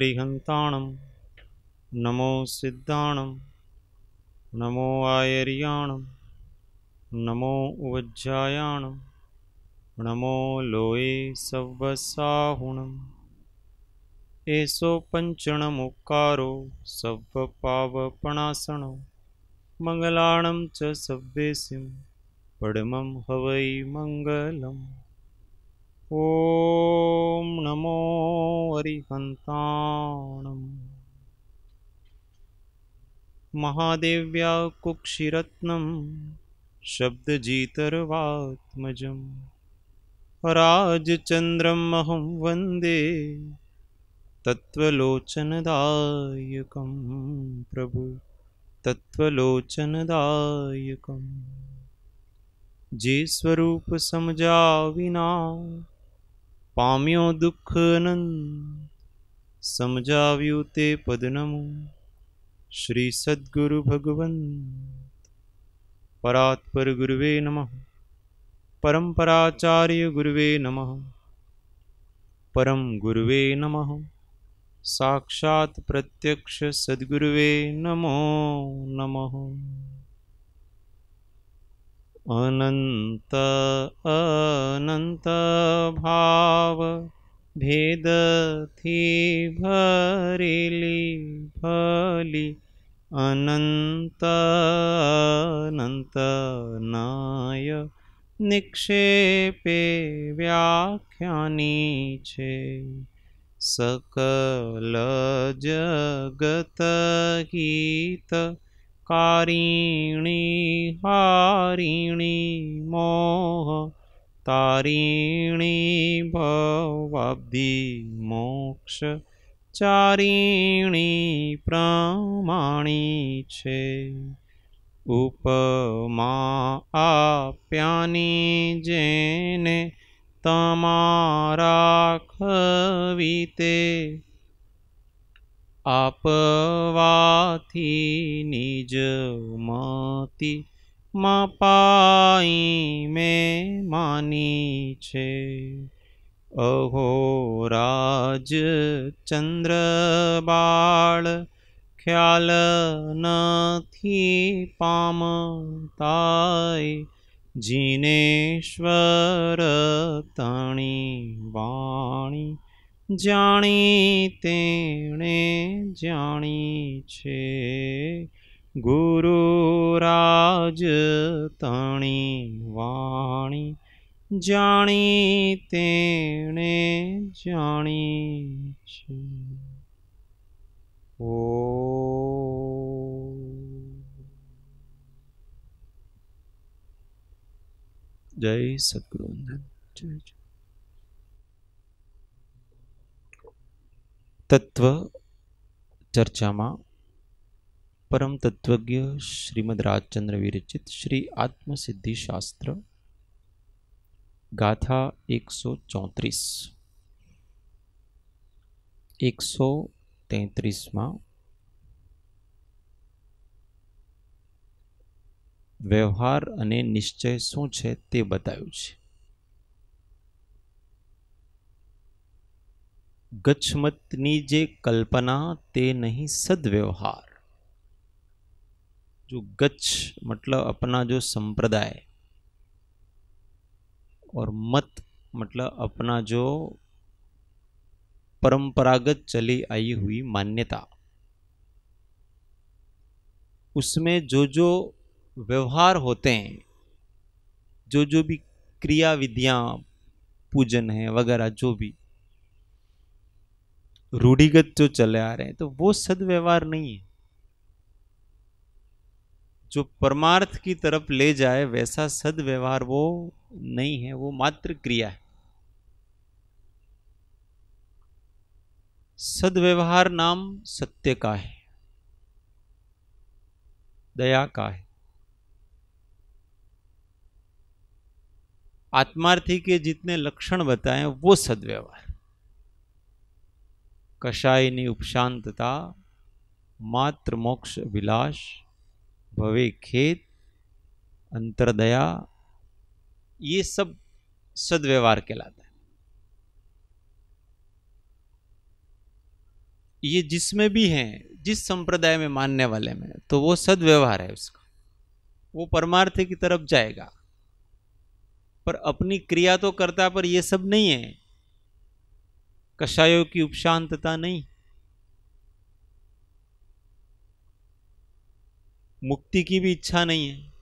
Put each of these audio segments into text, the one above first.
अरिहन्ताणं नमो सिद्धाणं नमो आयर्याणं नमो उवज्जायाणं नमो लोये सव्वसाहुणम् एषो पञ्चणमुक्कारो सव्वपावपणासनो मङ्गलाणं च सव्वेसिं पडमं हवै मङ्गलम्। ॐ नमो अरिहन्ताणम्। महादेव्या कुक्षिरत्नं शब्दजितर्वात्मजं राजचन्द्रमहं वन्दे तत्त्वलोचनदायकं प्रभु तत्त्वलोचनदायकम्। जे स्वरूप समझा विना पाम्यो दुख नंद समझाव्यू ते पद नमो श्री सद्गुरु भगवंत परात्पर गुरुवे नमः। परम्पराचार्य गुरुवे नमः। परम गुरुवे नमः। साक्षात् प्रत्यक्ष सद्गुरुवे नमो नमः। अनंत अनंत भाव भेद थी भरेली भली अनंत अनंत नाय निक्षेपे व्याख्यानी छे। सकल जगत हित कारिणी हारिणी मोह तारिणी भवाब्धि मोक्ष चारिणी प्रमाणी छे। उपमा आप्यानी जेने तमारा खवीते आपवाथी निज मति मपाई में मानी छे। अहो राज चंद्र बाळ ख्याल नथी पामताय जिनेश्वर तणी वाणी जाणी तेणे जाणी छे। गुरुराज तणी वाणी जाणी तेणे जाणी छे। ओ जय सद्गुरु। जय जय। तत्व चर्चा में परम तत्वज्ञ श्रीमद राजचंद्र विरचित श्री आत्मसिद्धि शास्त्र गाथा 134 133 में व्यवहार अने निश्चय शू छे ते बताव्युं छे। गच्छमतनी जे कल्पना ते नहीं सद्व्यवहार। जो गच्छ मतलब अपना जो संप्रदाय और मत मतलब अपना जो परंपरागत चली आई हुई मान्यता, उसमें जो जो व्यवहार होते हैं, जो जो भी क्रिया विधियां पूजन है वगैरह जो भी रूढ़िगत जो चले आ रहे हैं, तो वो सद्व्यवहार नहीं है। जो परमार्थ की तरफ ले जाए वैसा सद्व्यवहार वो नहीं है, वो मात्र क्रिया है। सद्व्यवहार नाम सत्य का है, दया का है, आत्मार्थी के जितने लक्षण बताए वो सद्व्यवहार। कषायनी उपशांतता, मात्र मोक्ष विलास, भवे खेत, अंतरदया, ये सब सद्व्यवहार कहलाता है। ये जिसमें भी है, जिस संप्रदाय में मानने वाले में, तो वो सद्व्यवहार है उसका, वो परमार्थ की तरफ जाएगा। पर अपनी क्रिया तो करता, पर ये सब नहीं है, कषायों की उपशांतता नहीं, मुक्ति की भी इच्छा नहीं है,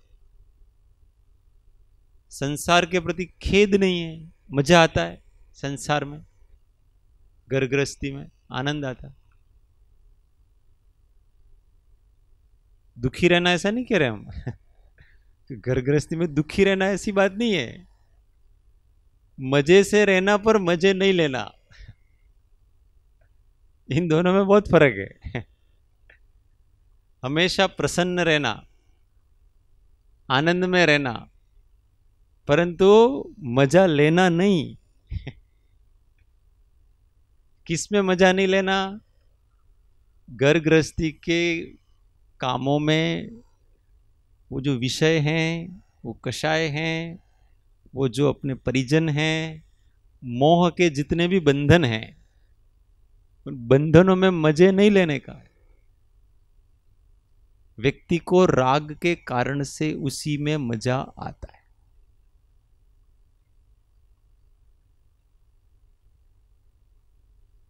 संसार के प्रति खेद नहीं है, मजा आता है संसार में, घर गृहस्थी में आनंद आता। दुखी रहना ऐसा नहीं कह रहे हम घर गृहस्थी में दुखी रहना ऐसी बात नहीं है, मजे से रहना पर मजे नहीं लेना, इन दोनों में बहुत फर्क है हमेशा प्रसन्न रहना, आनंद में रहना, परंतु मजा लेना नहीं किस में मजा नहीं लेना? घर गृहस्थी के कामों में, वो जो विषय हैं, वो कषाय हैं, वो जो अपने परिजन हैं, मोह के जितने भी बंधन हैं, उन बंधनों में मजे नहीं लेने का है। व्यक्ति को राग के कारण से उसी में मजा आता है।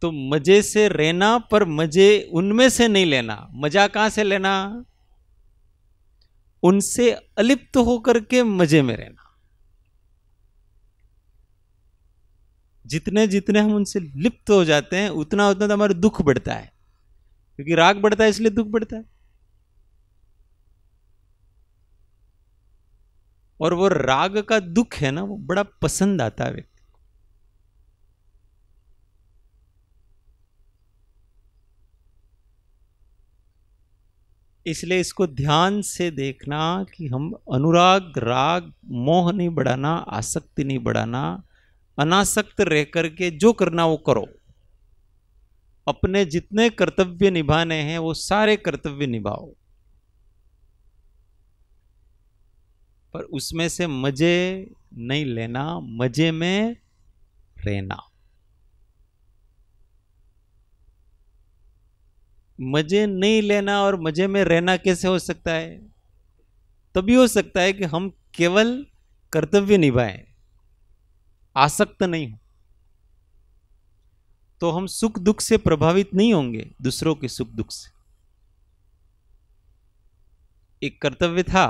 तो मजे से रहना, पर मजे उनमें से नहीं लेना। मजा कहां से लेना? उनसे अलिप्त होकर के मजे में रहना। जितने जितने हम उनसे लिप्त हो जाते हैं, उतना उतना तो हमारा दुख बढ़ता है, क्योंकि राग बढ़ता है इसलिए दुख बढ़ता है। और वो राग का दुख है ना, वो बड़ा पसंद आता है व्यक्ति। इसलिए इसको ध्यान से देखना कि हम अनुराग, राग, मोह नहीं बढ़ाना, आसक्ति नहीं बढ़ाना, अनासक्त रह करके जो करना वो करो। अपने जितने कर्तव्य निभाने हैं वो सारे कर्तव्य निभाओ, पर उसमें से मजे नहीं लेना, मजे में रहना। मजे नहीं लेना और मजे में रहना कैसे हो सकता है? तभी हो सकता है कि हम केवल कर्तव्य निभाएं, आसक्त नहीं हो, तो हम सुख दुख से प्रभावित नहीं होंगे, दूसरों के सुख दुख से। एक कर्तव्य था,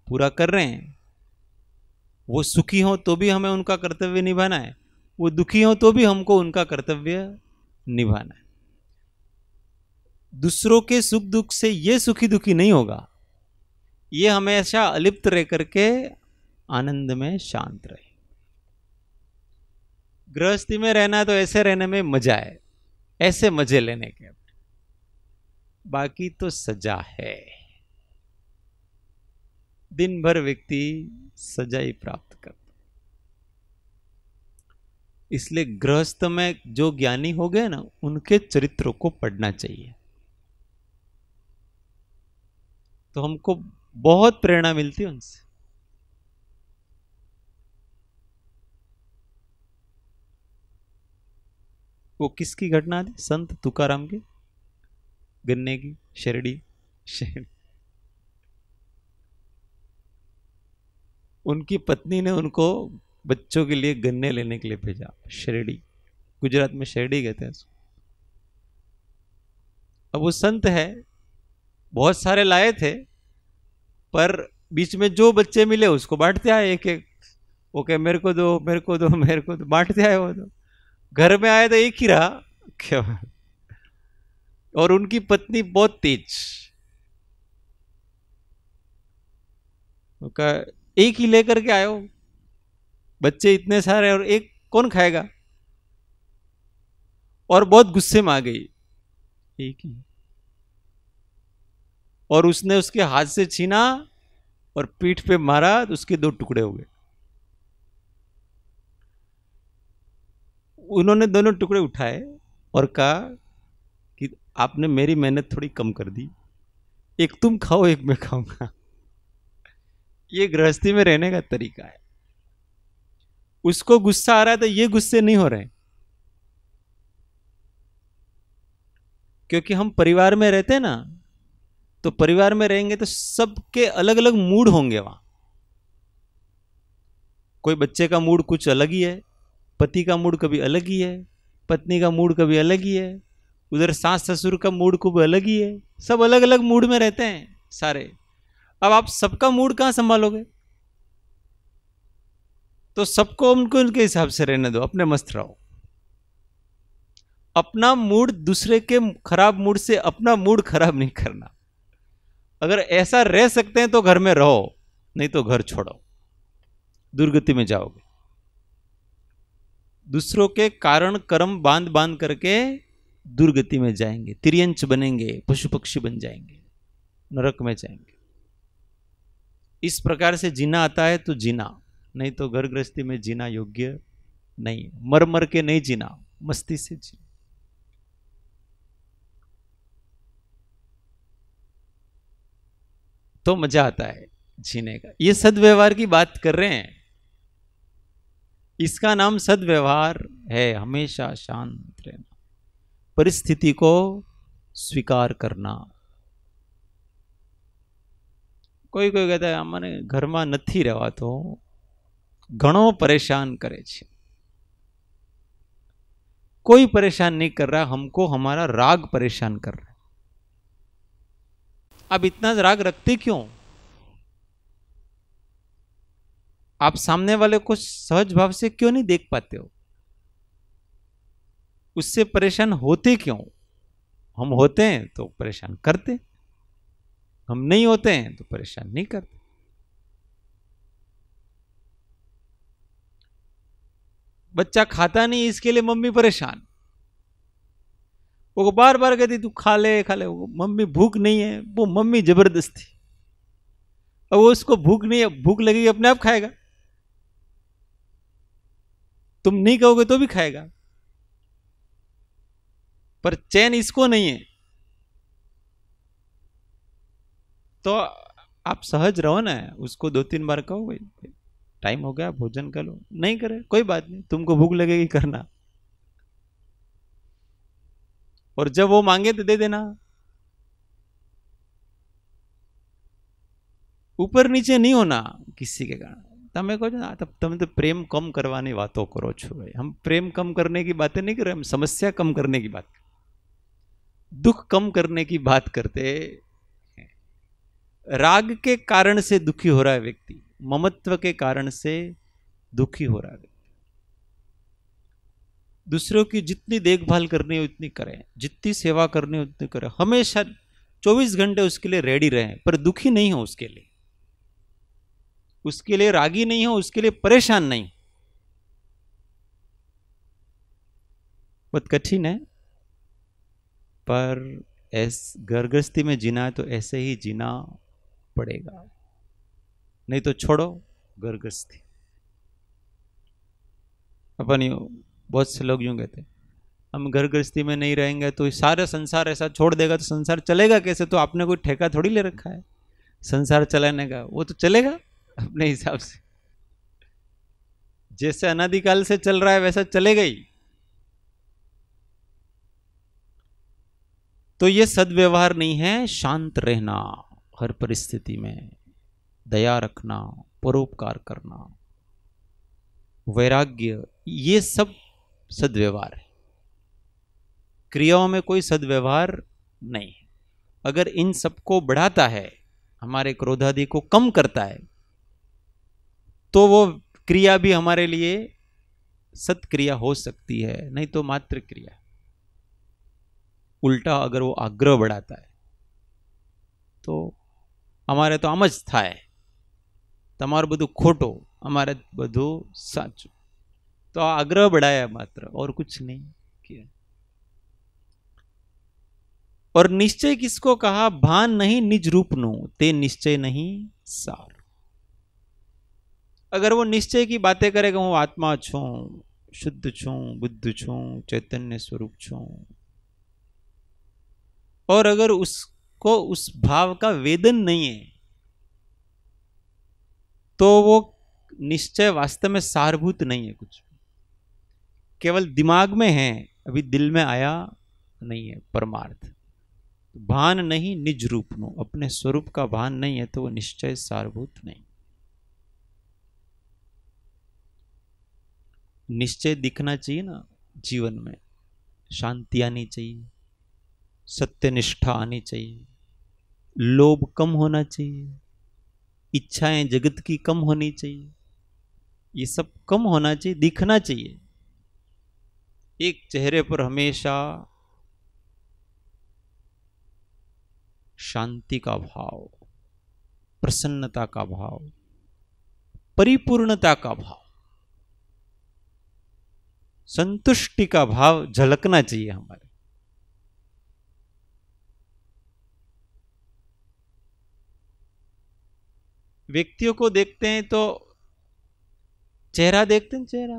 पूरा कर रहे हैं, वो सुखी हो तो भी हमें उनका कर्तव्य निभाना है, वो दुखी हो तो भी हमको उनका कर्तव्य निभाना है। दूसरों के सुख दुख से ये सुखी दुखी नहीं होगा, ये हमेशा अलिप्त रह करके आनंद में शांत रहे। गृहस्थी में रहना तो ऐसे रहने में मजा है, ऐसे मजे लेने के, बाकी तो सजा है। दिन भर व्यक्ति सजा ही प्राप्त करता। इसलिए गृहस्थ में जो ज्ञानी हो गए ना, उनके चरित्रों को पढ़ना चाहिए, तो हमको बहुत प्रेरणा मिलती है उनसे। वो किसकी घटना थी? संत तुकाराम की, गन्ने की शेरडी। उनकी पत्नी ने उनको बच्चों के लिए गन्ने लेने के लिए भेजा, शेरडी, गुजरात में शेरडी कहते हैं उसको। अब वो संत है, बहुत सारे लाए थे, पर बीच में जो बच्चे मिले उसको बांटते आए एक एक। वो कहे मेरे को दो, मेरे को दो, मेरे को दो, बांटते आए। वो तो घर में आए तो एक ही रहा क्या। और उनकी पत्नी बहुत तेज, कहा एक ही लेकर के आयो, बच्चे इतने सारे और एक कौन खाएगा। और बहुत गुस्से में आ गई, एक ही। और उसने उसके हाथ से छीना और पीठ पे मारा तो उसके दो टुकड़े हो गए। उन्होंने दोनों टुकड़े उठाए और कहा कि आपने मेरी मेहनत थोड़ी कम कर दी, एक तुम खाओ एक मैं खाऊंगा। ये गृहस्थी में रहने का तरीका है। उसको गुस्सा आ रहा है तो ये गुस्से नहीं हो रहे, क्योंकि हम परिवार में रहते हैं ना, तो परिवार में रहेंगे तो सबके अलग अलग मूड होंगे वहां। कोई बच्चे का मूड कुछ अलग ही है, पति का मूड कभी अलग ही है, पत्नी का मूड कभी अलग ही है, उधर सास ससुर का मूड कभी अलग ही है। सब अलग अलग मूड में रहते हैं सारे। अब आप सबका मूड कहां संभालोगे? तो सबको उनको उनके हिसाब से रहने दो, अपने मस्त रहो। अपना मूड दूसरे के खराब मूड से अपना मूड खराब नहीं करना। अगर ऐसा रह सकते हैं तो घर में रहो, नहीं तो घर छोड़ो, दुर्गति में जाओगे। दूसरों के कारण कर्म बांध बांध करके दुर्गति में जाएंगे, तिर्यंच बनेंगे, पशु पक्षी बन जाएंगे, नरक में जाएंगे। इस प्रकार से जीना आता है तो जीना, नहीं तो घर गृहस्थी में जीना योग्य नहीं। मर मर के नहीं जीना, मस्ती से जीना। तो मजा आता है जीने का। ये सद्व्यवहार की बात कर रहे हैं, इसका नाम सद्व्यवहार है। हमेशा शांत रहना, परिस्थिति को स्वीकार करना। कोई कोई कहता है अमने घर में नहीं रहवातो, घणो परेशान करे छे। कोई परेशान नहीं कर रहा, हमको हमारा राग परेशान कर रहा है। आप इतना राग रखते क्यों? आप सामने वाले को सहज भाव से क्यों नहीं देख पाते हो? उससे परेशान होते क्यों? हम होते हैं तो परेशान करते, हम नहीं होते हैं तो परेशान नहीं करते। बच्चा खाता नहीं, इसके लिए मम्मी परेशान, वो बार बार कहती तू खा ले खा ले। वो मम्मी भूख नहीं है, वो मम्मी जबरदस्ती। अब वो उसको भूख नहीं है, भूख लगेगी अपने आप खाएगा, तुम नहीं कहोगे तो भी खाएगा। पर चैन इसको नहीं है। तो आप सहज रहो ना, उसको 2-3 बार कहो भाई टाइम हो गया भोजन कर लो, नहीं करे कोई बात नहीं, तुमको भूख लगेगी करना। और जब वो मांगे तो दे देना। ऊपर नीचे नहीं होना किसी के कारण। તમે કહો છો ને તમે तो प्रेम कम करवानी बातों करो छो भाई। हम प्रेम कम करने की बातें नहीं कर रहे, हम समस्या कम करने की बात, दुख कम करने की बात करते। राग के कारण से दुखी हो रहा है व्यक्ति, ममत्व के कारण से दुखी हो रहा है व्यक्ति। दूसरों की जितनी देखभाल करनी है उतनी करें, जितनी सेवा करनी है उतनी करें, हमेशा 24 घंटे उसके लिए रेडी रहें, पर दुखी नहीं हो उसके लिए, उसके लिए रागी नहीं हो, उसके लिए परेशान नहीं। बहुत कठिन है, पर घर गृहस्थी में जीना है तो ऐसे ही जीना पड़ेगा, नहीं तो छोड़ो घर गृहस्थी। अपन बहुत से लोग यूं कहते हैं हम घर गृहस्थी में नहीं रहेंगे तो सारा संसार ऐसा छोड़ देगा, तो संसार चलेगा कैसे? तो आपने कोई ठेका थोड़ी ले रखा है संसार चलाने का, वो तो चलेगा अपने हिसाब से, जैसे अनादिकाल से चल रहा है वैसा चलेगा ही। तो ये सद्व्यवहार नहीं है। शांत रहना, हर परिस्थिति में दया रखना, परोपकार करना, वैराग्य, ये सब सद्व्यवहार है। क्रियाओं में कोई सद्व्यवहार नहीं है। अगर इन सबको बढ़ाता है, हमारे क्रोधादि को कम करता है, तो वो क्रिया भी हमारे लिए सत्क्रिया हो सकती है, नहीं तो मात्र क्रिया। उल्टा अगर वो आग्रह बढ़ाता है तो हमारे तो आम ज थाय, तमारू बधु खोटो, हमारे बधु साचू। तो आग्रह बढ़ाया मात्र, और कुछ नहीं किया। और निश्चय किसको कहा? भान नहीं निज रूप नो, ते निश्चय नहीं सार। अगर वो निश्चय की बातें करेगा, हूँ आत्मा छू, शुद्ध छू, बुद्ध छू, चैतन्य स्वरूप छू, और अगर उसको उस भाव का वेदन नहीं है, तो वो निश्चय वास्तव में सारभूत नहीं है, कुछ केवल दिमाग में है, अभी दिल में आया नहीं है परमार्थ। भान नहीं निज रूप नो, अपने स्वरूप का भान नहीं है तो वो निश्चय सारभूत नहीं। निश्चय दिखना चाहिए ना जीवन में, शांति आनी चाहिए, सत्यनिष्ठा आनी चाहिए, लोभ कम होना चाहिए, इच्छाएं जगत की कम होनी चाहिए, ये सब कम होना चाहिए, दिखना चाहिए। एक चेहरे पर हमेशा शांति का भाव, प्रसन्नता का भाव, परिपूर्णता का भाव, संतुष्टि का भाव झलकना चाहिए हमारे। व्यक्तियों को देखते हैं तो चेहरा देखते हैं, चेहरा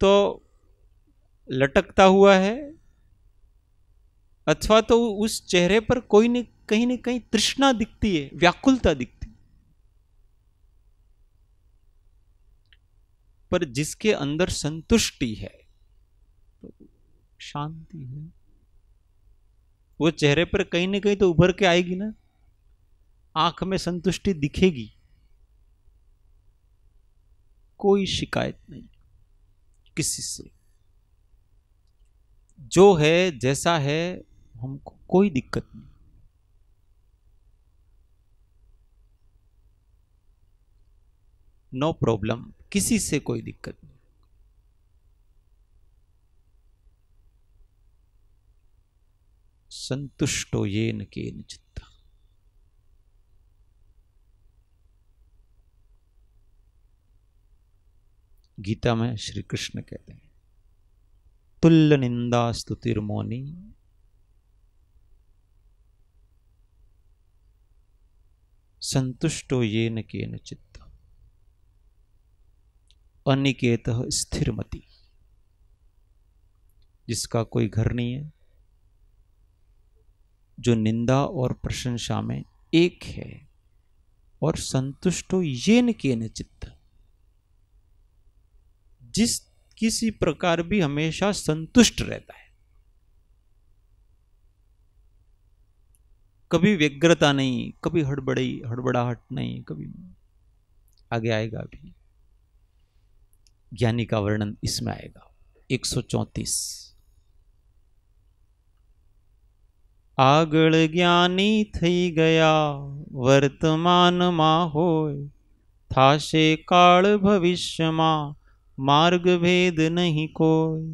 तो लटकता हुआ है, अथवा तो उस चेहरे पर कोई न कहीं तृष्णा दिखती है, व्याकुलता दिखती है। पर जिसके अंदर संतुष्टि है, तो शांति है, वो चेहरे पर कहीं न कहीं तो उभर के आएगी ना, आंख में संतुष्टि दिखेगी, कोई शिकायत नहीं किसी से, जो है जैसा है हमको कोई दिक्कत नहीं। नो प्रॉब्लम, किसी से कोई दिक्कत नहीं। संतुष्टो येन केन चित्ता। गीता में श्री कृष्ण कहते हैं, तुल्य निंदा स्तुतिर्मौनी संतुष्टो येन केन चित्ता अनिकेतः स्थिरमति। जिसका कोई घर नहीं है, जो निंदा और प्रशंसा में एक है, और संतुष्टो येन केन चित्ता, जिस किसी प्रकार भी हमेशा संतुष्ट रहता है, कभी व्यग्रता नहीं, कभी हड़बड़ाहट नहीं, कभी आगे आएगा अभी ज्ञानी का वर्णन इसमें आएगा। 134 આગળ જ્ઞાની થઈ ગયા વર્તમાનમાં હોય, થાશે કાળ ભવિષ્યમાં માર્ગ ભેદ નહીં કોઈ,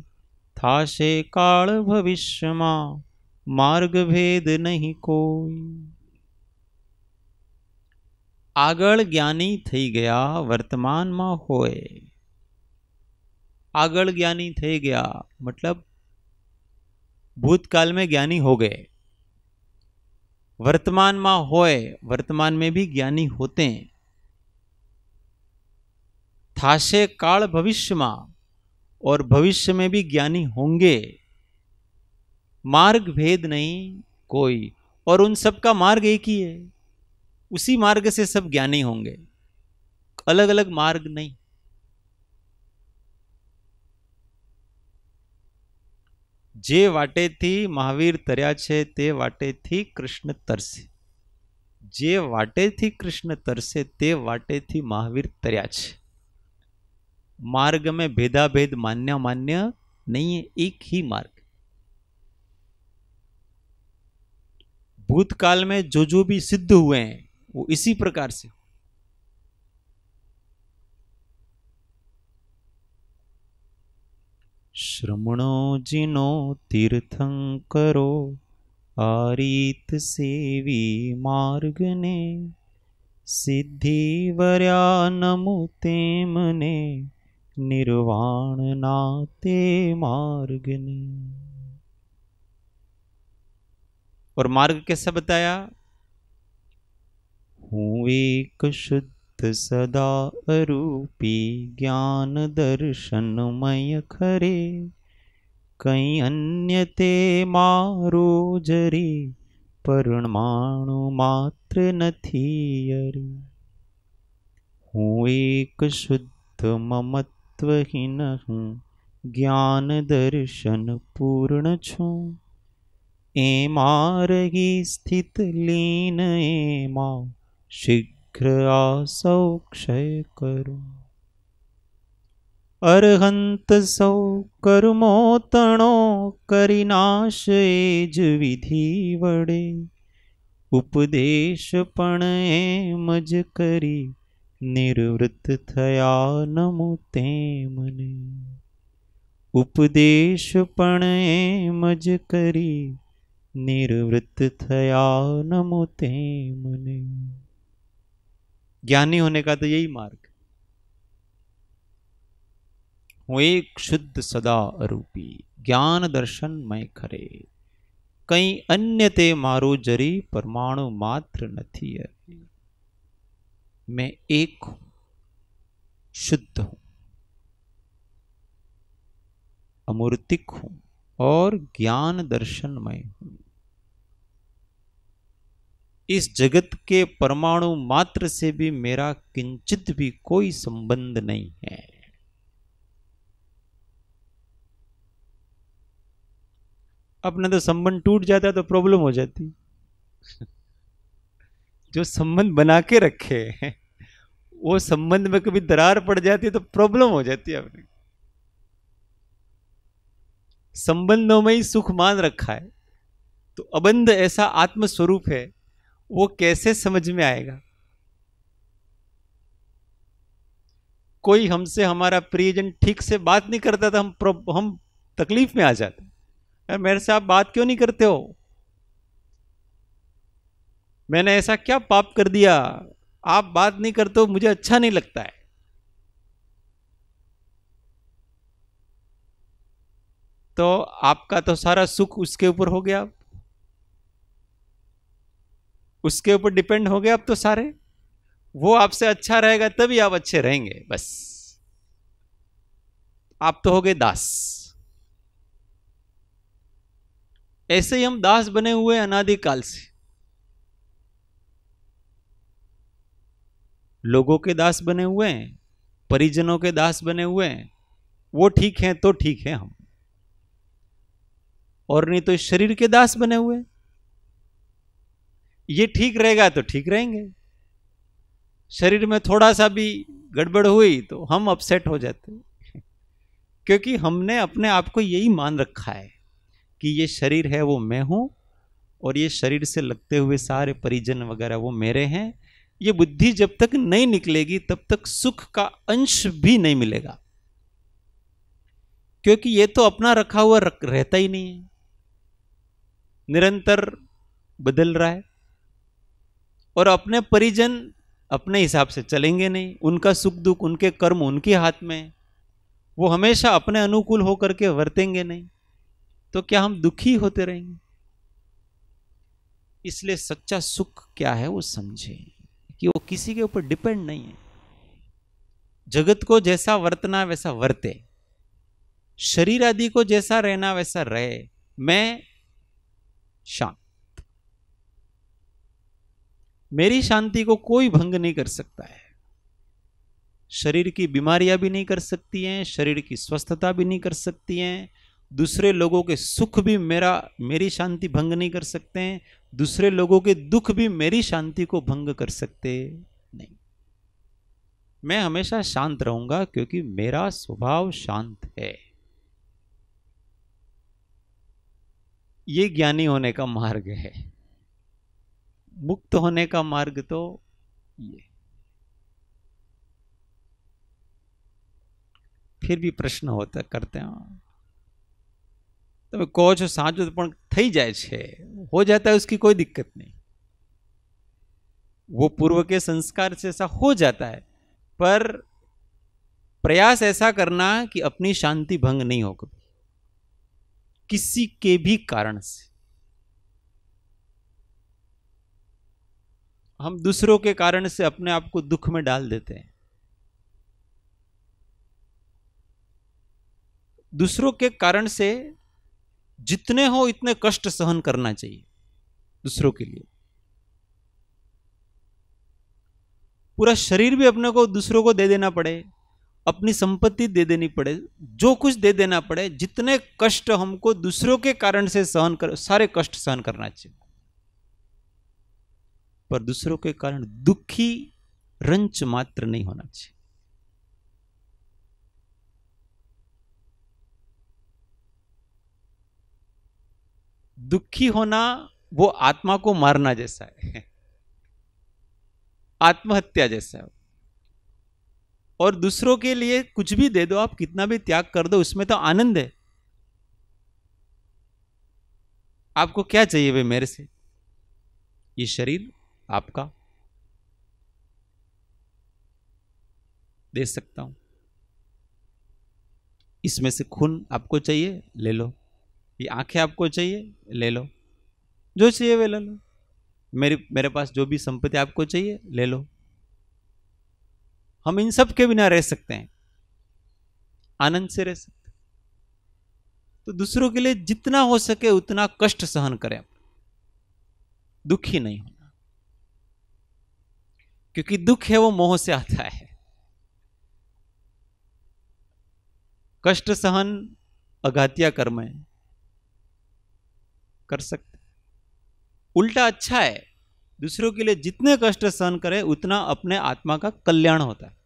થાશે કાળ ભવિષ્યમાં માર્ગ ભેદ નહીં કોઈ। આગળ જ્ઞાની થઈ ગયા વર્તમાનમાં હોય, આગળ ज्ञानी થઈ गया मतलब भूतकाल में ज्ञानी हो गए, वर्तमान में होए, वर्तमान में भी ज्ञानी होते हैं, थाशे काल भविष्य में, और भविष्य में भी ज्ञानी होंगे, मार्ग भेद नहीं कोई, और उन सब का मार्ग एक ही है, उसी मार्ग से सब ज्ञानी होंगे, अलग अलग मार्ग नहीं। जे वाटे थी महावीर तरया छे ते वाटे थी कृष्ण तरसे, जे वाटे थी कृष्ण तरसे ते वाटे थी महावीर तरया छे। मार्ग में भेदा भेद मान्य मान्य नहीं है, एक ही मार्ग। भूतकाल में जो भी सिद्ध हुए हैं वो इसी प्रकार से। श्रमणो जिनो तीर्थंकरो आरीत सेवी मार्ग ने, सिद्धि वर्या नमुते मने निर्वाण नाते मार्ग ने। और मार्ग कैसा बताया? हूँ एक शुद्ध सदा अरूपी ज्ञान दर्शनमय खरे, कई अन्य ते मारो जरी परमाणु मात्र नथी अरे। हूँ एक शुद्ध ममत्वहीन हूँ, ज्ञान दर्शन पूर्ण छूं, एमा रही स्थित लीन एमा शीघ्र आसौ क्षय करो। अरहंत सौ कर्मो तणो करी नाश एज विधि वडे। उपदेश पण एम ज करी निर्वृत्त थया नमो ते मने। उपदेश पण एम ज करी निर्वृत्त थया नमो ते मने। ज्ञानी होने का तो यही मार्ग। हूँ एक शुद्ध सदा अरूपी ज्ञान दर्शन मैं खरे। कई अन्य ते मारो जरी परमाणु मात्र नथी हरे। मैं एक हूं, शुद्ध हूं, अमूर्तिक हूं और ज्ञान दर्शनमय हूं। इस जगत के परमाणु मात्र से भी मेरा किंचित भी कोई संबंध नहीं है। अपने तो संबंध टूट जाता है तो प्रॉब्लम हो जाती। जो संबंध बना के रखे वो संबंध में कभी दरार पड़ जाती है तो प्रॉब्लम हो जाती है। अपने संबंधों में ही सुख मान रखा है तो अबंध ऐसा आत्म स्वरूप है, वो कैसे समझ में आएगा। कोई हमसे हमारा प्रियजन ठीक से बात नहीं करता था, हम तकलीफ में आ जाते। मेरे से आप बात क्यों नहीं करते हो, मैंने ऐसा क्या पाप कर दिया, आप बात नहीं करते हो, मुझे अच्छा नहीं लगता है। तो आपका तो सारा सुख उसके ऊपर हो गया, उसके ऊपर डिपेंड हो गया अब तो सारे। वो आपसे अच्छा रहेगा तभी आप अच्छे रहेंगे, बस। आप तो हो गए दास। ऐसे ही हम दास बने हुए अनादिकाल से। लोगों के दास बने हुए हैं, परिजनों के दास बने हुए हैं। वो ठीक हैं तो ठीक है हम, और नहीं तो शरीर के दास बने हुए। ये ठीक रहेगा तो ठीक रहेंगे, शरीर में थोड़ा सा भी गड़बड़ हुई तो हम अपसेट हो जाते। क्योंकि हमने अपने आप को यही मान रखा है कि ये शरीर है वो मैं हूं, और ये शरीर से लगते हुए सारे परिजन वगैरह वो मेरे हैं। ये बुद्धि जब तक नहीं निकलेगी तब तक सुख का अंश भी नहीं मिलेगा, क्योंकि ये तो अपना रखा हुआ रहता ही नहीं है, निरंतर बदल रहा है। और अपने परिजन अपने हिसाब से चलेंगे नहीं, उनका सुख दुख, उनके कर्म उनके हाथ में, वो हमेशा अपने अनुकूल होकर के वर्तेंगे नहीं, तो क्या हम दुखी होते रहेंगे। इसलिए सच्चा सुख क्या है वो समझे कि वो किसी के ऊपर डिपेंड नहीं है। जगत को जैसा वर्तना वैसा वर्ते, शरीर आदि को जैसा रहना वैसा रहे, मैं शांत। मेरी शांति को कोई भंग नहीं कर सकता है। शरीर की बीमारियां भी नहीं कर सकती हैं, शरीर की स्वस्थता भी नहीं कर सकती हैं, दूसरे लोगों के सुख भी मेरी शांति भंग नहीं कर सकते हैं, दूसरे लोगों के दुख भी मेरी शांति को भंग कर सकते नहीं। मैं हमेशा शांत रहूंगा क्योंकि मेरा स्वभाव शांत है। ये ज्ञानी होने का मार्ग है। मुक्त होने का मार्ग तो ये। फिर भी प्रश्न होता करते हैं, તમે કહો છો સાચું પણ થઈ જાય છે, हो जाता है, उसकी कोई दिक्कत नहीं। वो पूर्व के संस्कार से ऐसा हो जाता है, पर प्रयास ऐसा करना कि अपनी शांति भंग नहीं हो कभी, किसी के भी कारण से। हम दूसरों के कारण से अपने आप को दुख में डाल देते हैं। दूसरों के कारण से जितने हो इतने कष्ट सहन करना चाहिए दूसरों के लिए। पूरा शरीर भी अपने को दूसरों को दे देना पड़े, अपनी संपत्ति दे देनी पड़े, जो कुछ दे देना पड़े, जितने कष्ट हमको दूसरों के कारण से सहन कर, सारे कष्ट सहन करना चाहिए, पर दूसरों के कारण दुखी रंच मात्र नहीं होना चाहिए। दुखी होना वो आत्मा को मारना जैसा है, आत्महत्या जैसा है। और दूसरों के लिए कुछ भी दे दो आप, कितना भी त्याग कर दो, उसमें तो आनंद है। आपको क्या चाहिए वे मेरे से? ये शरीर आपका, दे सकता हूं। इसमें से खून आपको चाहिए, ले लो। ये आंखें आपको चाहिए, ले लो। जो चाहिए वे ले लो। मेरे पास जो भी संपत्ति आपको चाहिए, ले लो। हम इन सब के बिना रह सकते हैं, आनंद से रह सकते हैं। तो दूसरों के लिए जितना हो सके उतना कष्ट सहन करें, दुखी नहीं होना। क्योंकि दुख है वो मोह से आता है। कष्ट सहन अघातिया कर्म है, कर सकते। उल्टा अच्छा है, दूसरों के लिए जितने कष्ट सहन करे उतना अपने आत्मा का कल्याण होता है।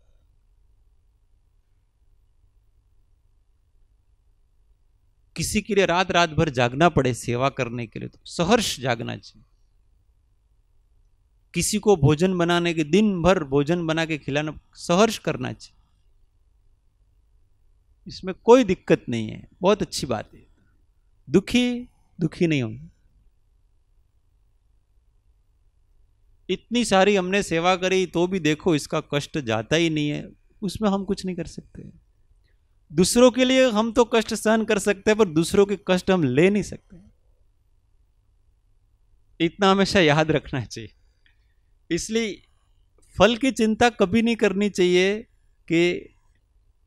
किसी के लिए रात रात भर जागना पड़े सेवा करने के लिए तो सहर्ष जागना चाहिए। किसी को भोजन बनाने के, दिन भर भोजन बना के खिलाना, सहर्ष करना चाहिए। इसमें कोई दिक्कत नहीं है, बहुत अच्छी बात है। दुखी नहीं होंगे। इतनी सारी हमने सेवा करी तो भी देखो इसका कष्ट जाता ही नहीं है, उसमें हम कुछ नहीं कर सकते। दूसरों के लिए हम तो कष्ट सहन कर सकते हैं, पर दूसरों के कष्ट हम ले नहीं सकते। इतना हमेशा याद रखना चाहिए। इसलिए फल की चिंता कभी नहीं करनी चाहिए कि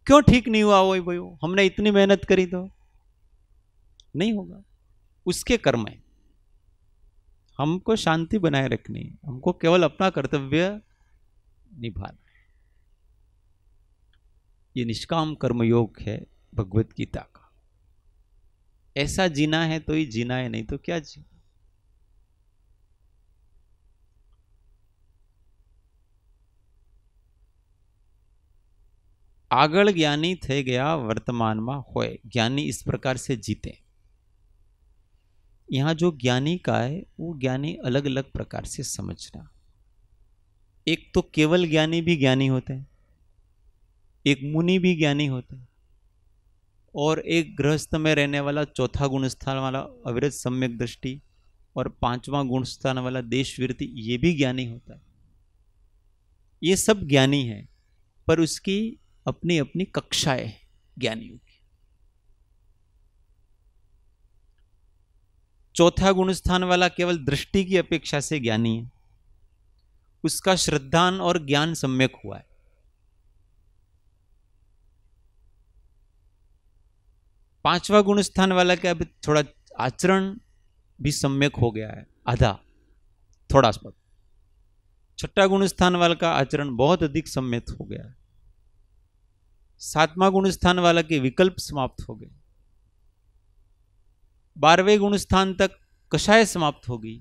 क्यों ठीक नहीं हुआ, वही भाई हमने इतनी मेहनत करी तो नहीं होगा, उसके कर्म है। हमको शांति बनाए रखनी है, हमको केवल अपना कर्तव्य निभाना है। ये निष्काम कर्म योग है भगवत गीता का। ऐसा जीना है तो ही जीना है, नहीं तो क्या जीना। આગળ જ્ઞાની થઈ ગયા વર્તમાનમાં હોય, ज्ञानी इस प्रकार से जीते। यहां जो ज्ञानी का है वो ज्ञानी अलग अलग प्रकार से समझना। एक तो केवल ज्ञानी भी ज्ञानी होते हैं, एक मुनि भी ज्ञानी होते हैं, और एक गृहस्थ में रहने वाला चौथा गुण स्थान वाला अविरत सम्यक दृष्टि और पांचवा गुण स्थान वाला देशवृत्ति, ये भी ज्ञानी होता है। ये सब ज्ञानी है, पर उसकी अपनी अपनी कक्षाएं ज्ञानियों की। चौथा गुण स्थान वाला केवल दृष्टि की अपेक्षा से ज्ञानी है, उसका श्रद्धान और ज्ञान सम्यक हुआ है। पांचवा गुण स्थान वाला क्या, अभी थोड़ा आचरण भी सम्यक हो गया है, आधा थोड़ा सा। छठा गुण स्थान वाला का आचरण बहुत अधिक सम्यक हो गया है। सातवां गुण स्थान वाला के विकल्प समाप्त हो गए। 12वें गुण स्थान तक कषाय समाप्त हो गई,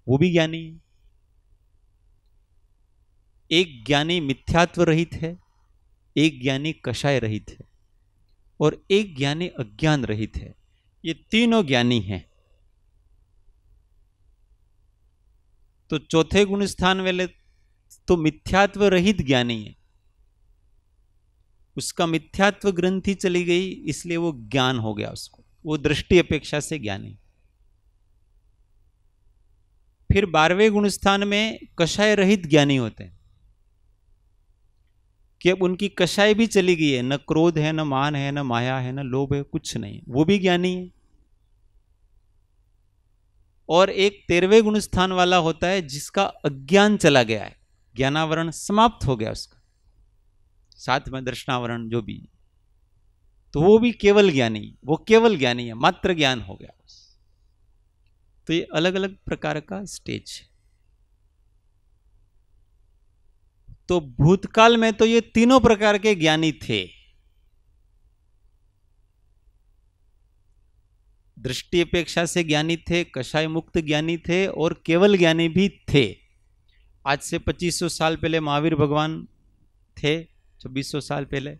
वो भी ज्ञानी है। एक ज्ञानी मिथ्यात्व रहित है, एक ज्ञानी कषाय रहित है, और एक ज्ञानी अज्ञान रहित है। ये तीनों ज्ञानी हैं। तो चौथे गुण स्थान वाले तो मिथ्यात्व रहित ज्ञानी है, उसका मिथ्यात्व ग्रंथि चली गई, इसलिए वो ज्ञान हो गया उसको, वो दृष्टि अपेक्षा से ज्ञानी। फिर 12वें गुण स्थान में कषाय रहित ज्ञानी होते हैं कि अब उनकी कषाय भी चली गई है, न क्रोध है, न मान है, न माया है, न लोभ है, कुछ नहीं, वो भी ज्ञानी है। और एक 13वें गुण स्थान वाला होता है जिसका अज्ञान चला गया है, ज्ञानावरण समाप्त हो गया उसका, साथ में दर्शनावरण जो भी, तो वो भी केवल ज्ञानी, वो केवल ज्ञानी है, मात्र ज्ञान हो गया। तो ये अलग अलग प्रकार का स्टेज है। तो भूतकाल में तो ये तीनों प्रकार के ज्ञानी थे, दृष्टि अपेक्षा से ज्ञानी थे, कषाय मुक्त ज्ञानी थे और केवल ज्ञानी भी थे। आज से 2500 साल पहले महावीर भगवान थे, 2600 साल पहले,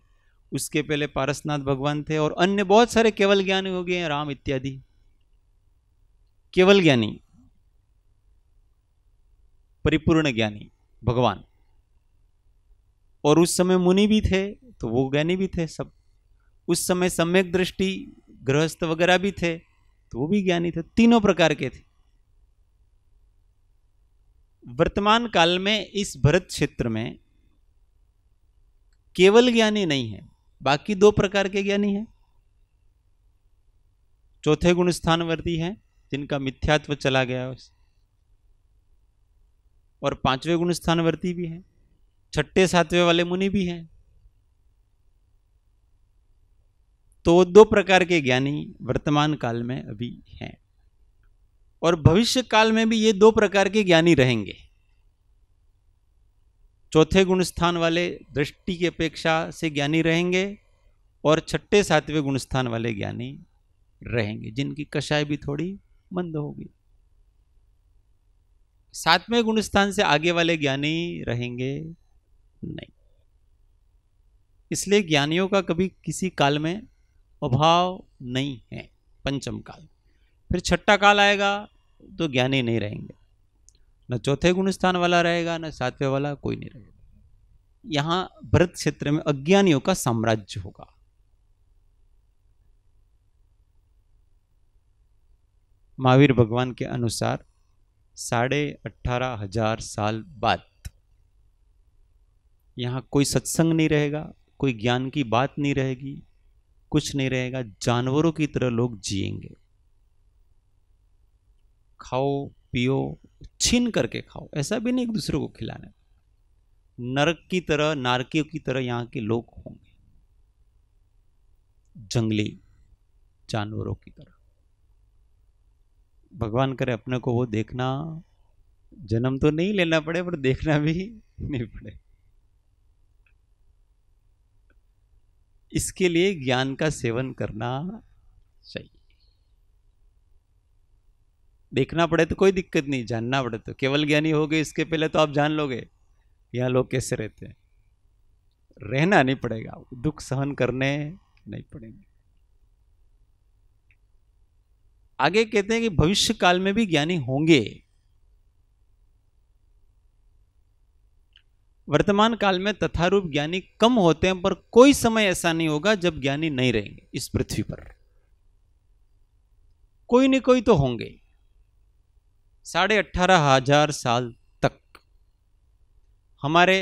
उसके पहले पारसनाथ भगवान थे और अन्य बहुत सारे केवल ज्ञानी हो गए हैं, राम इत्यादि। केवल ज्ञानी, परिपूर्ण ज्ञानी भगवान। और उस समय मुनि भी थे तो वो ज्ञानी भी थे सब। उस समय सम्यक दृष्टि गृहस्थ वगैरह भी थे तो वो भी ज्ञानी थे। तीनों प्रकार के थे। वर्तमान काल में इस भरत क्षेत्र में केवल ज्ञानी नहीं है, बाकी दो प्रकार के ज्ञानी हैं। चौथे गुण स्थानवर्ती हैं जिनका मिथ्यात्व चला गया है, और पांचवें गुण स्थानवर्ती भी हैं, छठे सातवें वाले मुनि भी हैं। तो दो प्रकार के ज्ञानी वर्तमान काल में अभी हैं और भविष्य काल में भी ये दो प्रकार के ज्ञानी रहेंगे। चौथे गुण स्थान वाले दृष्टि की अपेक्षा से ज्ञानी रहेंगे और छठे सातवें गुण स्थान वाले ज्ञानी रहेंगे जिनकी कषाय भी थोड़ी मंद होगी। सातवें गुण स्थान से आगे वाले ज्ञानी रहेंगे नहीं। इसलिए ज्ञानियों का कभी किसी काल में अभाव नहीं है। पंचम काल, फिर छठा काल आएगा तो ज्ञानी नहीं रहेंगे, न चौथे गुण स्थान वाला रहेगा न सातवें वाला, कोई नहीं रहेगा। यहां भरत क्षेत्र में अज्ञानियों का साम्राज्य होगा। महावीर भगवान के अनुसार 18,500 साल बाद यहां कोई सत्संग नहीं रहेगा, कोई ज्ञान की बात नहीं रहेगी, कुछ नहीं रहेगा। जानवरों की तरह लोग जिएंगे। खाओ पियो, छीन करके खाओ, ऐसा भी नहीं एक दूसरे को खिलाना। नरक की तरह, नारकियों की तरह यहां के लोग होंगे, जंगली जानवरों की तरह। भगवान करे अपने को वो देखना, जन्म तो नहीं लेना पड़े पर देखना भी नहीं पड़े। इसके लिए ज्ञान का सेवन करना चाहिए। देखना पड़े तो कोई दिक्कत नहीं, जानना पड़े तो। केवल ज्ञानी हो गए इसके पहले तो आप जान लोगे यहाँ लोग कैसे रहते हैं। रहना नहीं पड़ेगा, दुख सहन करने नहीं पड़ेंगे। आगे कहते हैं कि भविष्य काल में भी ज्ञानी होंगे। वर्तमान काल में तथारूप ज्ञानी कम होते हैं, पर कोई समय ऐसा नहीं होगा जब ज्ञानी नहीं रहेंगे इस पृथ्वी पर। कोई नहीं कोई तो होंगे। 18,500 साल तक हमारे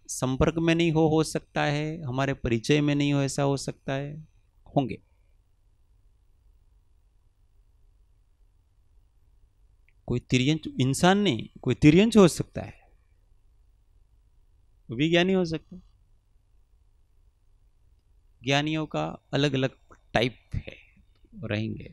संपर्क में नहीं हो सकता है, हमारे परिचय में नहीं हो, ऐसा हो सकता है, होंगे। कोई तिर्यंच इंसान नहीं, कोई तिर्यंच हो सकता है, वो भी ज्ञानी हो सकता है। ज्ञानियों का अलग अलग टाइप है, रहेंगे।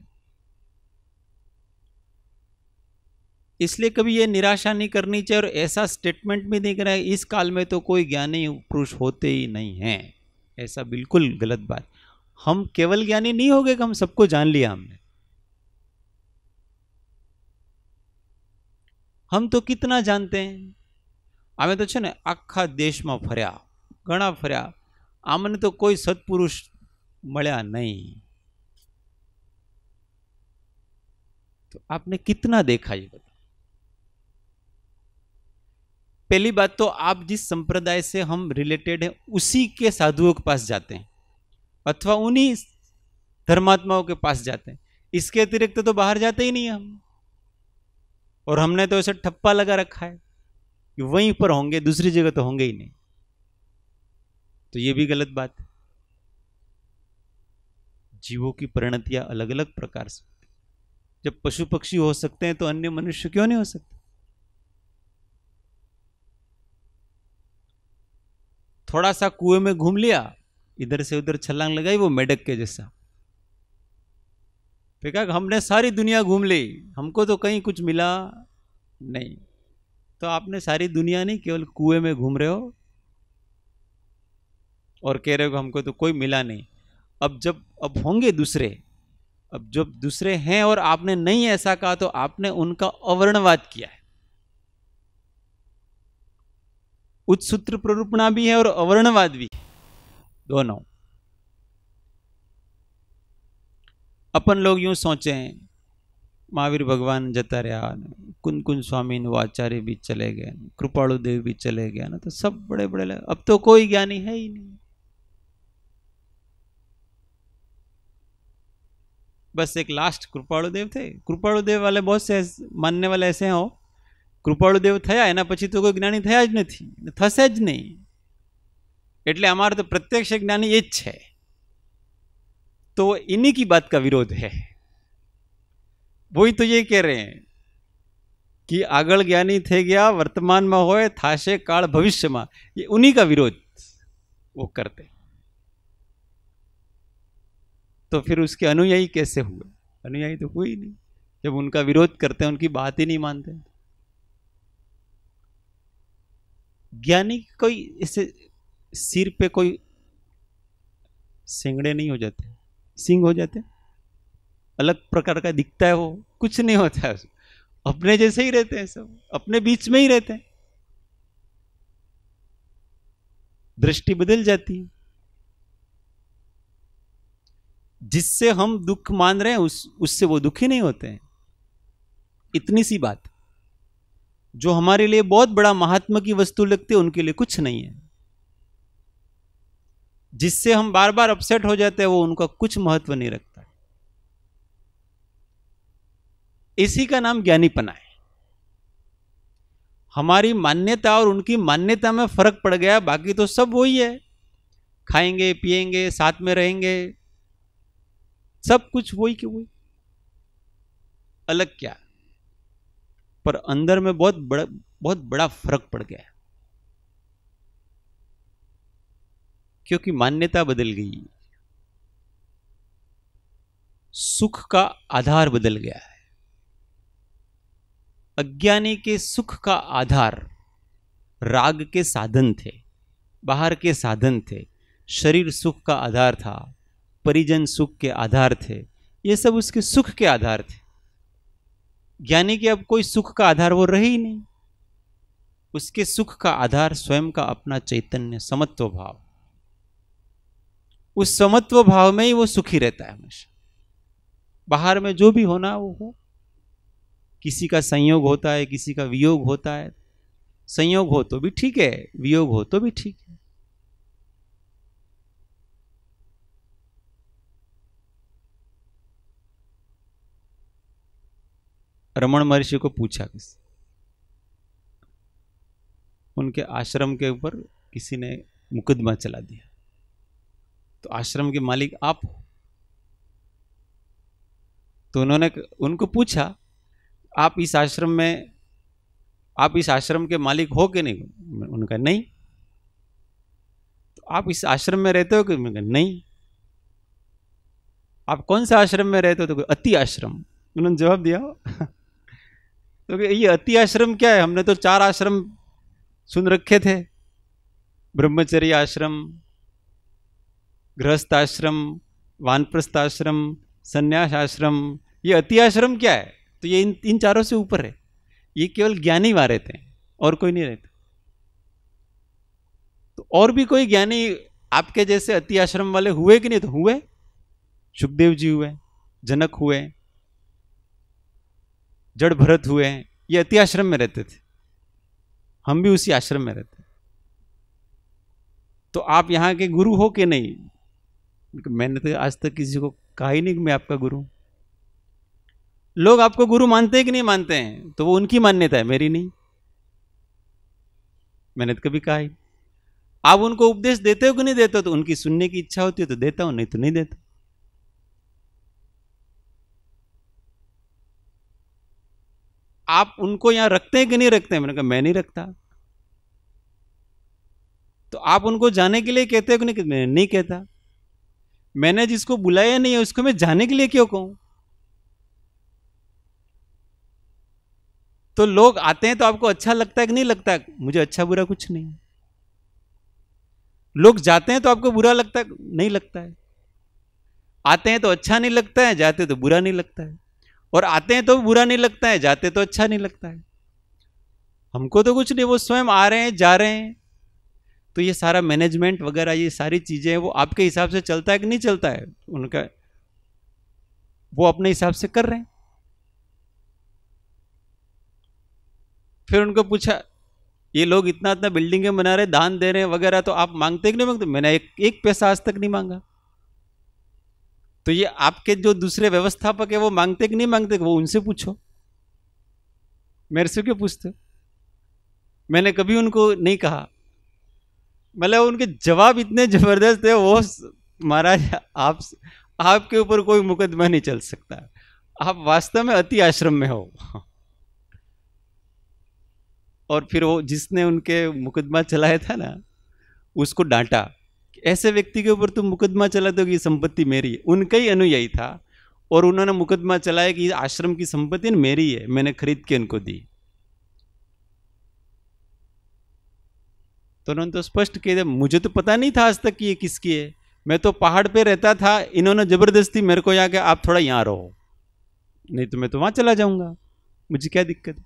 इसलिए कभी ये निराशा नहीं करनी चाहिए और ऐसा स्टेटमेंट भी नहीं करना है इस काल में तो कोई ज्ञानी पुरुष होते ही नहीं हैं, ऐसा बिल्कुल गलत बात। हम केवल ज्ञानी नहीं हो गए कि हम सबको जान लिया हमने। हम तो कितना जानते हैं। आमे तो छे ने आखा देश में फर्या, घणा फर्या, आमने तो कोई सत्पुरुष मळ्या नहीं। तो आपने कितना देखा ये बता। पहली बात तो आप जिस संप्रदाय से हम रिलेटेड हैं उसी के साधुओं के पास जाते हैं अथवा उन्हीं धर्मात्माओं के पास जाते हैं। इसके अतिरिक्त तो बाहर जाते ही नहीं हम। और हमने तो ऐसा ठप्पा लगा रखा है कि वहीं पर होंगे, दूसरी जगह तो होंगे ही नहीं। तो ये भी गलत बात है। जीवों की परिणतियां अलग अलग प्रकार से। जब पशु पक्षी हो सकते हैं तो अन्य मनुष्य क्यों नहीं हो सकते। थोड़ा सा कुएं में घूम लिया, इधर से उधर छलांग लगाई, वो मेढक के जैसा। फिर कहा हमने सारी दुनिया घूम ली, हमको तो कहीं कुछ मिला नहीं। तो आपने सारी दुनिया नहीं, केवल कुएं में घूम रहे हो और कह रहे हो हमको तो कोई मिला नहीं। अब होंगे दूसरे, अब जब दूसरे हैं और आपने नहीं ऐसा कहा तो आपने उनका अवर्णवाद किया है। उत्सूत्र प्ररूपणा भी है और अवर्णवाद भी है, दोनों। अपन लोग यूं सोचे हैं महावीर भगवान जता रहा, कुन कुन स्वामी वो आचार्य भी चले गए, कृपाणु देव भी चले गए ना, तो सब बड़े बड़े लगे। अब तो कोई ज्ञानी है ही नहीं। बस एक लास्ट कृपाणु देव थे। कृपाणु देव वाले बहुत से मानने वाले ऐसे हैं, हो कृपाणु देव थया एना पछी तो कोई ज्ञानी थया ज नहीं, थशे ज नहीं। એટલે અમારે तो प्रत्यक्ष ज्ञानी ये है, तो इन्हीं की बात का विरोध है। वही तो ये कह रहे हैं कि आगळ ज्ञानी थे गया, वर्तमान में होए, थाशे काल भविष्य में, ये उन्हीं का विरोध वो करते। तो फिर उसके अनुयायी कैसे हुए? अनुयायी तो कोई नहीं, जब उनका विरोध करते हैं, उनकी बात ही नहीं मानते। ज्ञानी कोई ऐसे सिर पे कोई सिंगड़े नहीं हो जाते, सिंग हो जाते, अलग प्रकार का दिखता है, वो कुछ नहीं होता है, अपने जैसे ही रहते हैं, सब अपने बीच में ही रहते हैं। दृष्टि बदल जाती है। जिससे हम दुख मान रहे हैं उससे वो दुखी नहीं होते हैं। इतनी सी बात। जो हमारे लिए बहुत बड़ा महात्मा की वस्तु लगती है, उनके लिए कुछ नहीं है। जिससे हम बार बार अपसेट हो जाते हैं, वो उनका कुछ महत्व नहीं रखता है। इसी का नाम ज्ञानीपना है। हमारी मान्यता और उनकी मान्यता में फर्क पड़ गया, बाकी तो सब वही है। खाएंगे पिएंगे साथ में रहेंगे, सब कुछ वही के वही, अलग क्या। पर अंदर में बहुत बड़ा फर्क पड़ गया, क्योंकि मान्यता बदल गई, सुख का आधार बदल गया है। अज्ञानी के सुख का आधार राग के साधन थे, बाहर के साधन थे। शरीर सुख का आधार था, परिजन सुख के आधार थे, ये सब उसके सुख के आधार थे। ज्ञानी के अब कोई सुख का आधार वो रहे ही नहीं। उसके सुख का आधार स्वयं का अपना चैतन्य समत्व भाव। उस समत्व भाव में ही वो सुखी रहता है हमेशा। बाहर में जो भी होना वो हो। किसी का संयोग होता है, किसी का वियोग होता है। संयोग हो तो भी ठीक है, वियोग हो तो भी ठीक है। रमण महर्षि को पूछा, उनके आश्रम के ऊपर किसी ने मुकदमा चला दिया, तो आश्रम के मालिक आप हो। तो उन्होंने उनको पूछा, आप इस आश्रम के मालिक हो कि नहीं? उनका नहीं। तो आप इस आश्रम में रहते हो कि? नहीं। आप कौन सा आश्रम में रहते हो? तो अति आश्रम। उन्होंने जवाब दिया तो ये अति आश्रम क्या है? हमने तो 4 आश्रम सुन रखे थे, ब्रह्मचर्य आश्रम, गृहस्थ आश्रम, वानप्रस्थ आश्रम, संन्यास आश्रम। ये अति आश्रम क्या है? तो ये इन चारों से ऊपर है। ये केवल ज्ञानी वहां रहते हैं और कोई नहीं रहता। तो और भी कोई ज्ञानी आपके जैसे अति आश्रम वाले हुए कि नहीं? तो हुए। सुखदेव जी हुए, जनक हुए, जड़ भरत हुए। ये अति आश्रम में रहते थे, हम भी उसी आश्रम में रहते। तो आप यहां के गुरु हो कि नहीं? मैंने तो आज तक किसी को कहा ही नहीं कि मैं आपका गुरु। लोग आपको गुरु मानते हैं कि नहीं मानते हैं, तो वो उनकी मान्यता है, मेरी नहीं। मैंने तो कभी कहा ही। आप उनको उपदेश देते हो कि नहीं देते हो? तो उनकी सुनने की इच्छा होती है तो देता हूं, नहीं तो नहीं देता। आप उनको यहां रखते हैं कि नहीं रखते हैं? मैंने कहा मैं नहीं रखता। तो आप उनको जाने के लिए कहते हो कि नहीं? मैं नहीं कहता। मैंने जिसको बुलाया नहीं है उसको मैं जाने के लिए क्यों कहूं? तो लोग आते हैं तो आपको अच्छा लगता है कि नहीं लगता? मुझे अच्छा बुरा कुछ नहीं। लोग जाते हैं तो आपको बुरा लगता है? नहीं लगता है। आते हैं तो अच्छा नहीं लगता है, जाते तो बुरा नहीं लगता है, और आते हैं तो बुरा नहीं लगता है, जाते तो अच्छा नहीं लगता है। हमको तो कुछ नहीं, वो स्वयं आ रहे हैं जा रहे हैं। तो ये सारा मैनेजमेंट वगैरह, ये सारी चीजें वो आपके हिसाब से चलता है कि नहीं चलता है? उनका वो अपने हिसाब से कर रहे हैं। फिर उनको पूछा, ये लोग इतना इतना बिल्डिंगें बना रहे, दान दे रहे हैं वगैरह, तो आप मांगते कि नहीं मांगते? मैंने एक पैसा आज तक नहीं मांगा। तो ये आपके जो दूसरे व्यवस्थापक है वो मांगते कि नहीं मांगते? वो उनसे पूछो, मेरे से क्यों पूछते? मैंने कभी उनको नहीं कहा। मतलब उनके जवाब इतने जबरदस्त है, वो महाराज आपके ऊपर कोई मुकदमा नहीं चल सकता, आप वास्तव में अति आश्रम में हो। और फिर वो जिसने उनके मुकदमा चलाया था ना, उसको डांटा, ऐसे व्यक्ति के ऊपर तुम मुकदमा चलाते हो कि संपत्ति मेरी है। उनका ही अनुयायी था और उन्होंने मुकदमा चलाया कि आश्रम की संपत्ति मेरी है, मैंने खरीद के इनको दी। तो उन्होंने तो स्पष्ट कह दिया, मुझे तो पता नहीं था आज तक कि ये किसकी है, मैं तो पहाड़ पे रहता था, इन्होंने जबरदस्ती मेरे को आके आप थोड़ा यहां रहो, नहीं तो मैं तो वहां चला जाऊंगा, मुझे क्या दिक्कत है?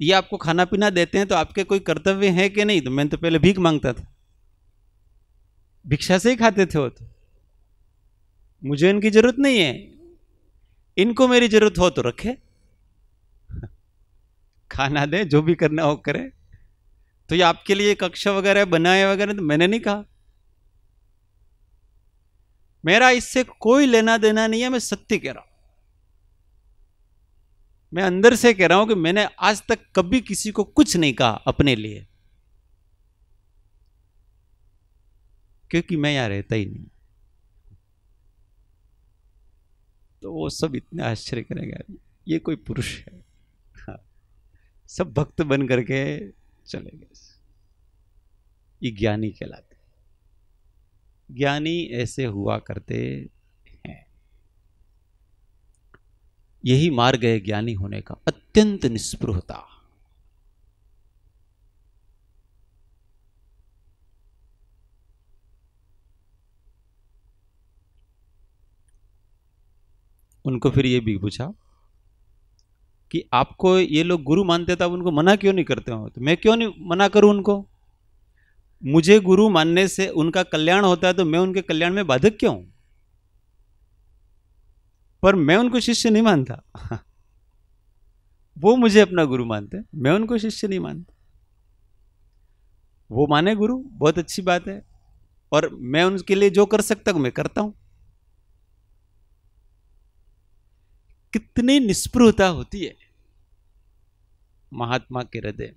ये आपको खाना पीना देते हैं तो आपके कोई कर्तव्य है कि नहीं? तो मैं तो पहले भीख मांगता था, भिक्षा से ही खाते थे वो तो। मुझे इनकी जरूरत नहीं है, इनको मेरी जरूरत हो तो रखे, खाना दे, जो भी करना हो करे। तो ये आपके लिए कक्षा वगैरह बनाए वगैरह तो मैंने नहीं कहा, मेरा इससे कोई लेना देना नहीं है, मैं सत्य कह रहा हूं। मैं अंदर से कह रहा हूं कि मैंने आज तक कभी किसी को कुछ नहीं कहा अपने लिए, क्योंकि मैं यहां रहता ही नहीं। तो वो सब इतने आश्चर्य करेंगे, ये कोई पुरुष है? हाँ, सब भक्त बन करके चले गए। ये ज्ञानी कहलाते, ज्ञानी ऐसे हुआ करते हैं। यही मार्ग है ज्ञानी होने का, अत्यंत निस्पृहता। उनको फिर ये भी पूछा कि आपको ये लोग गुरु मानते थे, आप उनको मना क्यों नहीं करते हो? तो मैं क्यों नहीं मना करूं उनको? मुझे गुरु मानने से उनका कल्याण होता है, तो मैं उनके कल्याण में बाधक क्यों? पर मैं उनको शिष्य नहीं मानता। वो मुझे अपना गुरु मानते, मैं उनको शिष्य नहीं मानता। वो माने गुरु, बहुत अच्छी बात है, और मैं उनके लिए जो कर सकता हूं मैं करता हूं। कितनी निस्पृहता होती है महात्मा के हृदय,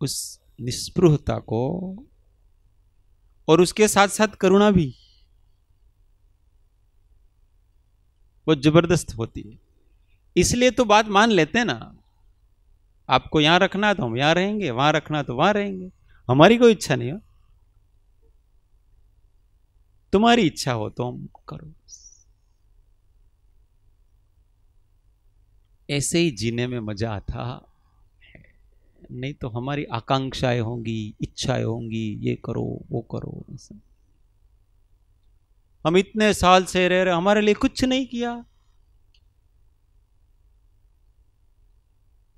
उस निस्पृहता को, और उसके साथ साथ करुणा भी बहुत जबरदस्त होती है। इसलिए तो बात मान लेते हैं ना, आपको यहां रखना है तो हम यहां रहेंगे, वहां रखना तो वहां रहेंगे, हमारी कोई इच्छा नहीं हो, तुम्हारी इच्छा हो तो हम करो। ऐसे ही जीने में मजा आता है, नहीं तो हमारी आकांक्षाएं होंगी, इच्छाएं होंगी, ये करो वो करो। हम इतने साल से रह रहे, हमारे लिए कुछ नहीं किया,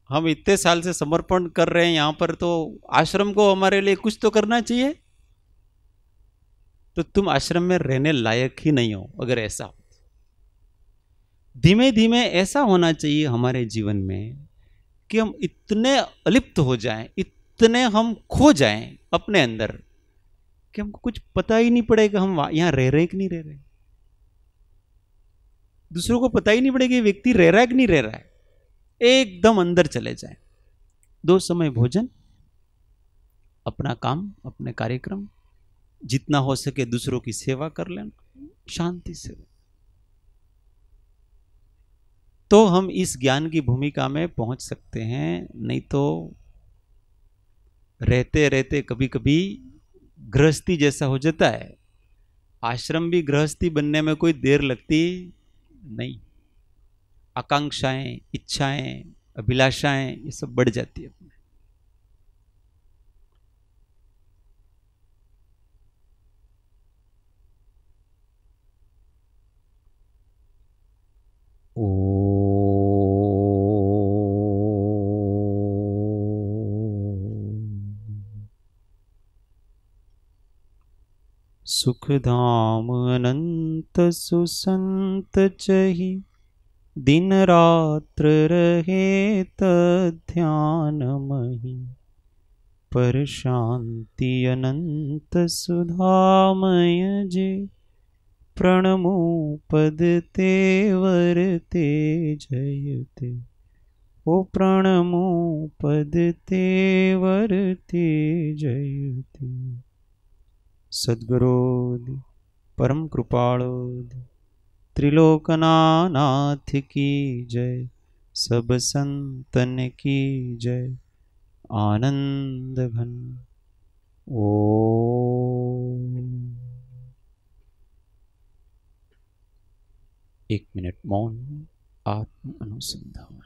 हम इतने साल से समर्पण कर रहे हैं यहां पर, तो आश्रम को हमारे लिए कुछ तो करना चाहिए। तो तुम आश्रम में रहने लायक ही नहीं हो अगर ऐसा हो। धीमे धीमे ऐसा होना चाहिए हमारे जीवन में कि हम इतने अलिप्त हो जाएं, इतने हम खो जाएं अपने अंदर कि हमको कुछ पता ही नहीं पड़ेगा हम यहां रह रहे कि नहीं रह रहे। दूसरों को पता ही नहीं पड़ेगा व्यक्ति रह रहा है कि नहीं रह रहा है। एकदम अंदर चले जाएं, 2 समय भोजन, अपना काम, अपने कार्यक्रम, जितना हो सके दूसरों की सेवा कर लेना शांति से। तो हम इस ज्ञान की भूमिका में पहुंच सकते हैं। नहीं तो रहते रहते कभी कभी गृहस्थी जैसा हो जाता है। आश्रम भी गृहस्थी बनने में कोई देर लगती नहीं, आकांक्षाएं, इच्छाएं, अभिलाषाएं ये सब बढ़ जाती है। ओ सुखधाम अनंत सुसंत चहि दिन रात्र रहे तध्यानमहि पर शांति अनंत सुधामय जे प्रणमो पद तेवर ते जयते ओ प्रणमो पद तेवर ते जयते। सद्गुरु परम कृपाळु त्रिलोकनाथ की जय, सब संतन की जय। आनंद घन ओ 1 मिनट मौन आत्म अनुसंधान।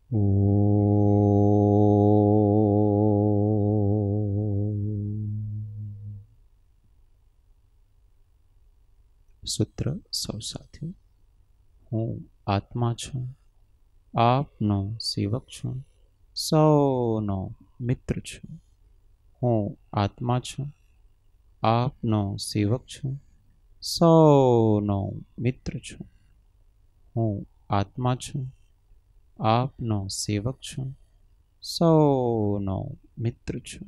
ओ सूत्र सौ साथियों। हूँ आत्मा छूँ, आपनो सेवक छूँ, सौनो मित्र छूँ। हूँ आत्मा छूँ, आपनो सेवक छूँ, सौनो मित्र छूँ। हूँ आत्मा छूँ, आपनो सेवक छूँ, सौनो मित्र छूँ।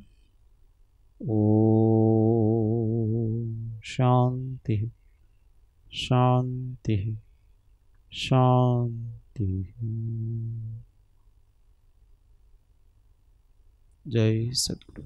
ओम शांति शांति शांति। जय सद्गुरु।